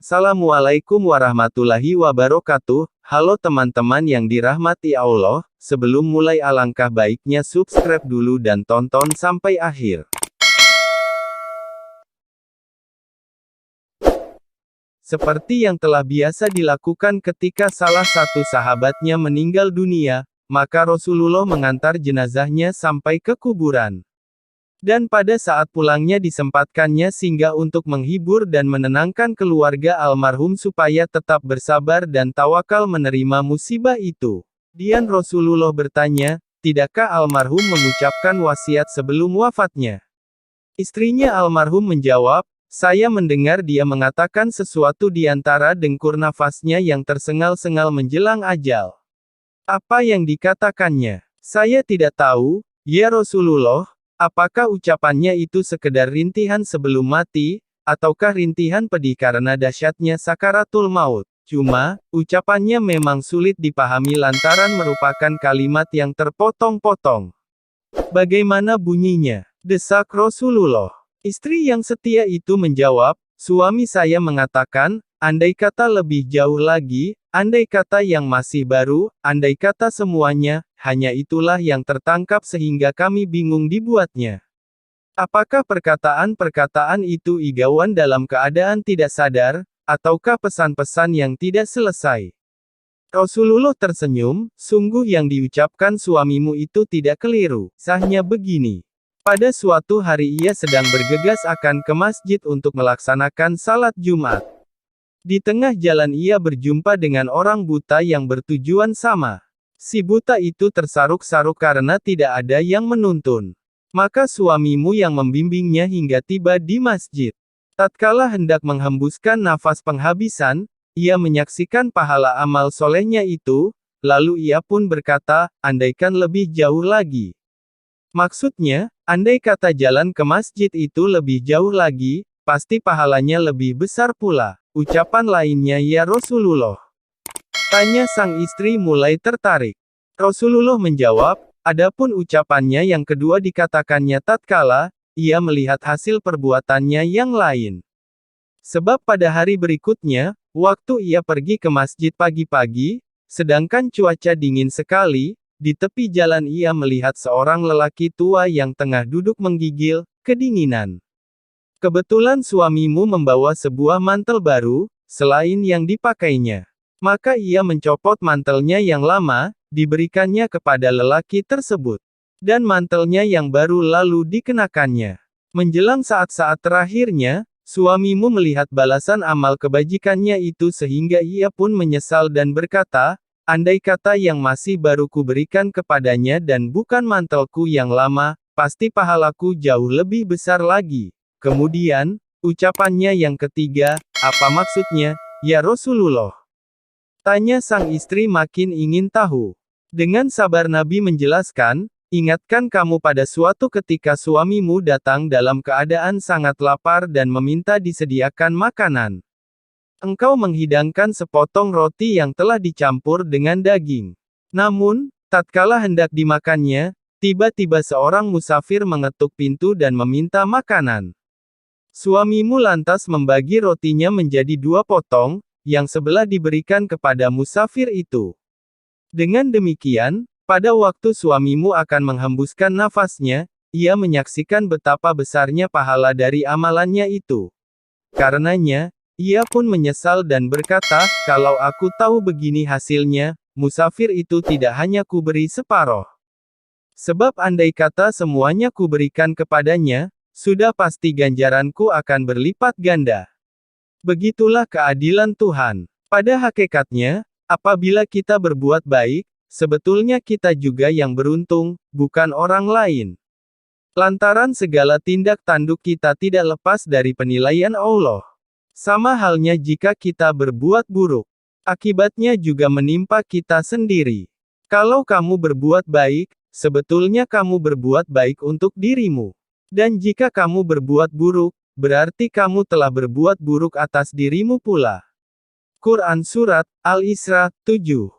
Assalamualaikum warahmatullahi wabarakatuh. Halo teman-teman yang dirahmati Allah, sebelum mulai alangkah baiknya subscribe dulu dan tonton sampai akhir. Seperti yang telah biasa dilakukan ketika salah satu sahabatnya meninggal dunia, maka Rasulullah mengantar jenazahnya sampai ke kuburan. Dan pada saat pulangnya disempatkannya singgah untuk menghibur dan menenangkan keluarga almarhum supaya tetap bersabar dan tawakal menerima musibah itu. Dian Rasulullah bertanya, tidakkah almarhum mengucapkan wasiat sebelum wafatnya? Istrinya almarhum menjawab, saya mendengar dia mengatakan sesuatu di antara dengkur nafasnya yang tersengal-sengal menjelang ajal. Apa yang dikatakannya? Saya tidak tahu, ya Rasulullah. Apakah ucapannya itu sekedar rintihan sebelum mati, ataukah rintihan pedih karena dahsyatnya sakaratul maut? Cuma, ucapannya memang sulit dipahami lantaran merupakan kalimat yang terpotong-potong. Bagaimana bunyinya? Desak Rasulullah. Istri yang setia itu menjawab, suami saya mengatakan, andai kata lebih jauh lagi, andai kata yang masih baru, andai kata semuanya, hanya itulah yang tertangkap sehingga kami bingung dibuatnya. Apakah perkataan-perkataan itu igauan dalam keadaan tidak sadar, ataukah pesan-pesan yang tidak selesai? Rasulullah tersenyum, sungguh yang diucapkan suamimu itu tidak keliru. Sahnya begini. Pada suatu hari ia sedang bergegas akan ke masjid untuk melaksanakan salat Jumat. Di tengah jalan ia berjumpa dengan orang buta yang bertujuan sama. Si buta itu tersaruk-saruk karena tidak ada yang menuntun. Maka suamimu yang membimbingnya hingga tiba di masjid. Tatkala hendak menghembuskan nafas penghabisan, ia menyaksikan pahala amal solehnya itu, lalu ia pun berkata, andaikan lebih jauh lagi. Maksudnya, andai kata jalan ke masjid itu lebih jauh lagi, pasti pahalanya lebih besar pula. Ucapan lainnya ya Rasulullah. Tanya sang istri mulai tertarik. Rasulullah menjawab, adapun ucapannya yang kedua dikatakannya tatkala, ia melihat hasil perbuatannya yang lain. Sebab pada hari berikutnya, waktu ia pergi ke masjid pagi-pagi, sedangkan cuaca dingin sekali, di tepi jalan ia melihat seorang lelaki tua yang tengah duduk menggigil, kedinginan. Kebetulan suamimu membawa sebuah mantel baru, selain yang dipakainya. Maka ia mencopot mantelnya yang lama, diberikannya kepada lelaki tersebut. Dan mantelnya yang baru lalu dikenakannya. Menjelang saat-saat terakhirnya, suamimu melihat balasan amal kebajikannya itu sehingga ia pun menyesal dan berkata, andai kata yang masih baru kuberikan kepadanya dan bukan mantelku yang lama, pasti pahalaku jauh lebih besar lagi. Kemudian, ucapannya yang ketiga, apa maksudnya, ya Rasulullah? Tanya sang istri makin ingin tahu. Dengan sabar Nabi menjelaskan, ingatkan kamu pada suatu ketika suamimu datang dalam keadaan sangat lapar dan meminta disediakan makanan. Engkau menghidangkan sepotong roti yang telah dicampur dengan daging. Namun, tatkala hendak dimakannya, tiba-tiba seorang musafir mengetuk pintu dan meminta makanan. Suamimu lantas membagi rotinya menjadi 2 potong, yang sebelah diberikan kepada musafir itu. Dengan demikian, pada waktu suamimu akan menghembuskan nafasnya, ia menyaksikan betapa besarnya pahala dari amalannya itu. Karenanya, ia pun menyesal dan berkata, kalau aku tahu begini hasilnya, musafir itu tidak hanya kuberi separoh. Sebab andai kata semuanya kuberikan kepadanya, sudah pasti ganjaranku akan berlipat ganda. Begitulah keadilan Tuhan. Pada hakikatnya, apabila kita berbuat baik, sebetulnya kita juga yang beruntung, bukan orang lain. Lantaran segala tindak tanduk kita tidak lepas dari penilaian Allah. Sama halnya jika kita berbuat buruk, akibatnya juga menimpa kita sendiri. Kalau kamu berbuat baik, sebetulnya kamu berbuat baik untuk dirimu. Dan jika kamu berbuat buruk, berarti kamu telah berbuat buruk atas dirimu pula. Quran Surat Al-Isra 7.